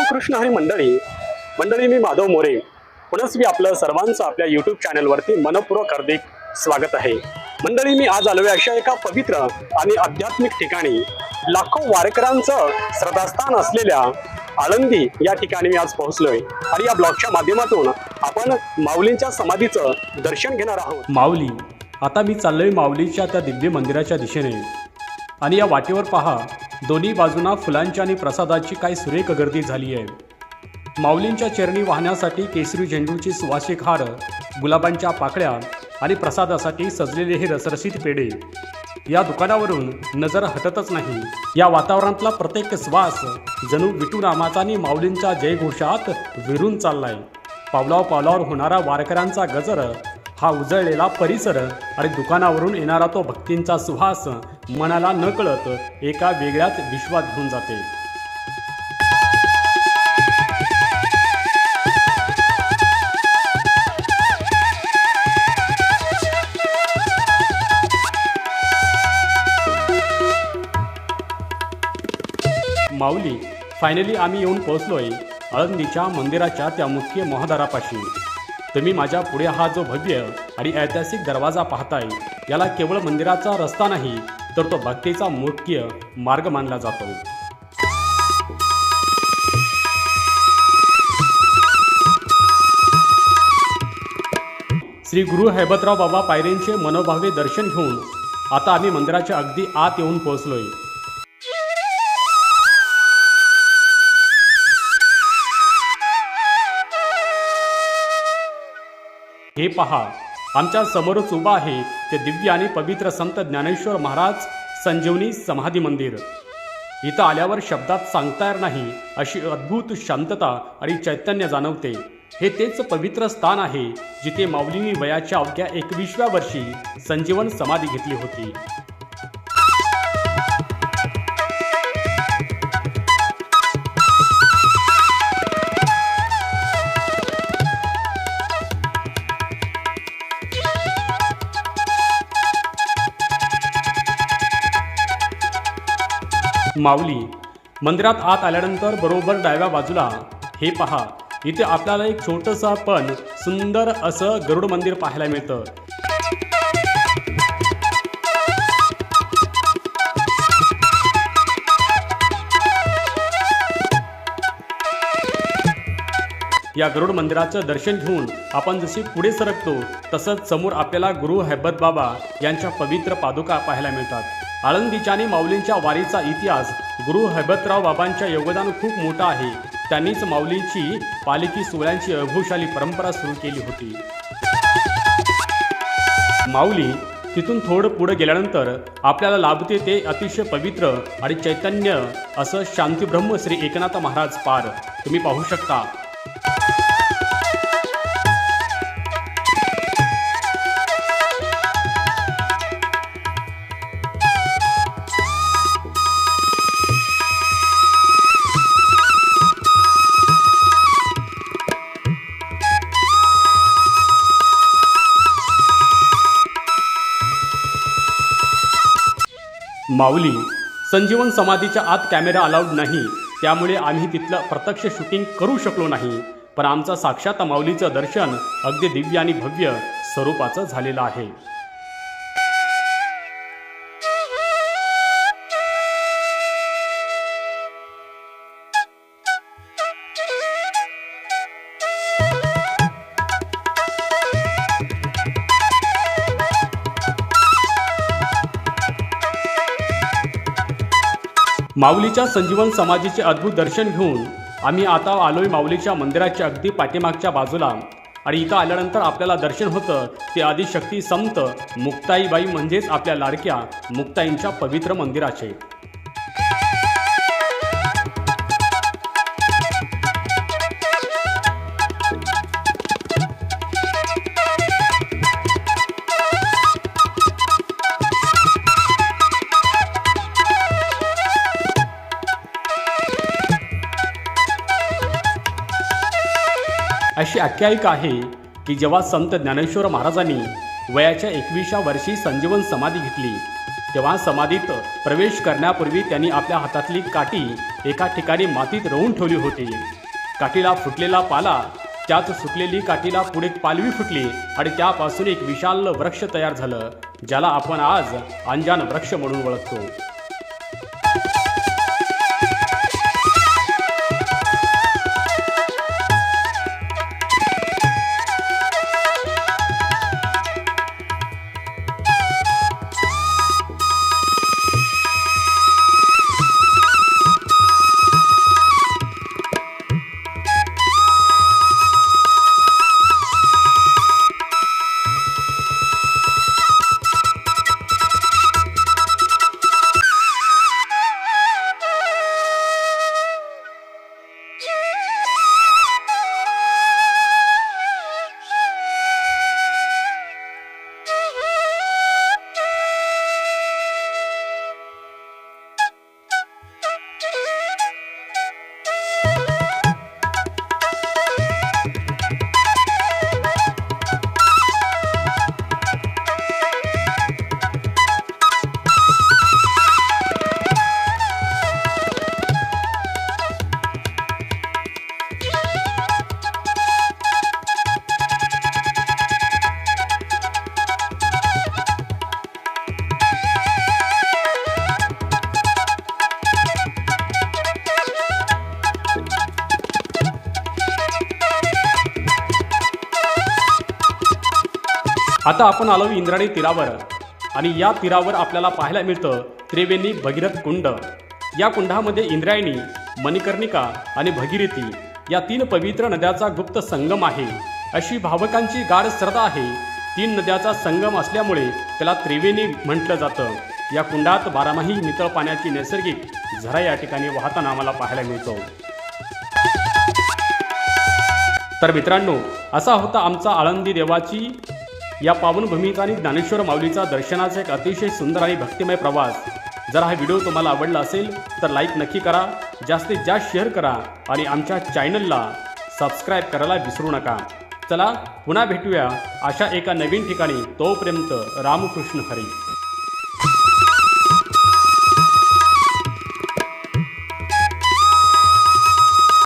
रामकृष्ण हरी मंडळी मी माधव मोरे पुनस्वी आपलं सर्वांचं आपल्या यूट्यूब चॅनलवरती मनपूर्वक हार्दिक स्वागत आहे। मंडळी मी आज आलोय अशा एका पवित्र आणि आध्यात्मिक ठिकाणी, लाखो वारकऱ्यांचं श्रद्धास्थान असलेल्या आळंदी या ठिकाणी मी आज पोहोचलोय आणि या ब्लॉगच्या माध्यमातून आपण माऊलींच्या समाधीचं दर्शन घेणार आहोत। माऊली, आता मी चाललोय माऊलीच्या त्या दिव्य मंदिराच्या दिशेने आणि या वाटेवर पहा, दोन्ही बाजूंना फुलांची आणि प्रसादाची काय सुरेख गर्दी झाली आहे। माऊलींच्या चरणी वाहण्यासाठी केसरी झेंडूची सुवासिक हार, गुलाबांच्या पाकळ्या आणि प्रसादासाठी सजलेले हे रसरशीत पेढे या दुकानावरून नजर हटतच नाही। या वातावरणातला प्रत्येक श्वास जणू विठू नामाचा आणि माऊलींच्या जयघोषात विरून चाललाय। पावलावर पावलावर होणारा वारकऱ्यांचा गजर, हा उजळलेला परिसर आणि दुकानावरून येणारा तो भक्तींचा सुहास मनाला नकळत एका वेगळ्याच विश्वात घेऊन जाते। माऊली, फायनली आम्ही येऊन पोहोचलोय आळंदीच्या मंदिराच्या त्या मुख्य महाद्वारापाशी। तुम्ही माझ्या पुढे हा जो भव्य आणि ऐतिहासिक दरवाजा पाहताय, याला केवळ मंदिराचा रस्ता नाही, तर तो भक्तीचा मुख्य मार्ग मानला जातो। श्री गुरु हैबतराव बाबा पायरेंचे मनोभावे दर्शन घेऊन आता आम्ही मंदिराच्या अगदी आत येऊन पोहोचलोय। हे पहा, आमच्या समोरच उभा आहे ते दिव्य आणि पवित्र संत ज्ञानेश्वर महाराज संजीवनी समाधी मंदिर। इथं आल्यावर शब्दात सांगता येणार नाही अशी अद्भुत शांतता आणि चैतन्य जाणवते। हे तेच पवित्र स्थान आहे जिथे माऊलींनी वयाच्या अवघ्या 21व्या वर्षी संजीवन समाधी घेतली होती। माऊली मंदिरात आत आल्यानंतर बरोबर डाव्या बाजूला हे पहा, इथे आपल्याला एक छोटंसं पण सुंदर असं गरुड मंदिर पाहायला मिळतं। या गरुड मंदिराचं दर्शन घेऊन आपण जशी पुढे सरकतो, तसंच समोर आपल्याला गुरु हैबत बाबा यांच्या पवित्र पादुका पाहायला मिळतात। आळंदीच्या आणि माऊलींच्या वारीचा इतिहास, गुरु हैबतराव बाबांच्या योगदान खूप मोठं आहे। त्यांनीच माऊलीची पालखी सोहळ्यांची अघोषाली परंपरा सुरू केली होती। माऊली तिथून थोडं पुढे गेल्यानंतर आपल्याला लाभते ते अतिशय पवित्र आणि चैतन्य असं शांतीब्रह्म श्री एकनाथ महाराज पार तुम्ही पाहू शकता। माऊली संजीवन समाधीच्या आत कॅमेरा अलाउड नाही, त्यामुळे आम्ही तिथलं प्रत्यक्ष शूटिंग करू शकलो नाही, पण आमचं साक्षात माऊलीचं दर्शन अगदी दिव्य आणि भव्य स्वरूपाचं झालेलं आहे। माऊलीच्या संजीवन समाधीचे अद्भुत दर्शन घेऊन आम्ही आता आलोय माऊलीच्या मंदिराच्या अगदी पाठीमागच्या बाजूला आणि इथं आल्यानंतर आपल्याला दर्शन होतं ते आदिशक्ती संत मुक्ताईबाई म्हणजेच आपल्या लाडक्या मुक्ताईंच्या पवित्र मंदिराचे। अशी आख्यायिका आहे की जेव्हा संत ज्ञानेश्वर महाराजांनी वयाच्या 21व्या वर्षी संजीवन समाधी घेतली, तेव्हा समाधीत प्रवेश करण्यापूर्वी त्यांनी आपल्या हातातली काठी एका ठिकाणी मातीत रोवून ठेवली होती. काठीला फुटलेला पाला, त्यात सुकलेली काठीला पुढे पालवी फुटली आणि त्यापासून एक विशाल वृक्ष तयार झालं, ज्याला आपण आज अंजान वृक्ष म्हणून ओळखतो. आता आपण आलो इंद्रायणी तीरावर आणि या तीरावर आपल्याला पाहायला मिळतं त्रिवेणी भगीरथ कुंड. या कुंडामध्ये इंद्रायणी, मणिकर्णिका आणि भगीरथी या 3 पवित्र नद्याचा गुप्त संगम आहे, अशी भावकांची गाढ श्रद्धा आहे. 3 नद्याचा संगम असल्यामुळे त्याला त्रिवेणी म्हटलं जातं. या कुंडात बारामाही नितळ पाण्याची नैसर्गिक झरा या ठिकाणी वाहताना आम्हाला पाहायला मिळतो. तर मित्रांनो, असा होता आमचा आळंदी देवाची या पावनभूमीचा आणि ज्ञानेश्वर माऊलीचा दर्शनाचा एक अतिशय सुंदर आणि भक्तिमय प्रवास. जर हा व्हिडिओ तुम्हाला आवडला असेल तर लाईक नक्की करा, जास्तीत जास्त शेअर करा आणि आमच्या चॅनलला सबस्क्राईब करायला विसरू नका. चला पुन्हा भेटूया अशा एका नवीन ठिकाणी. तोपर्यंत रामकृष्ण हरी.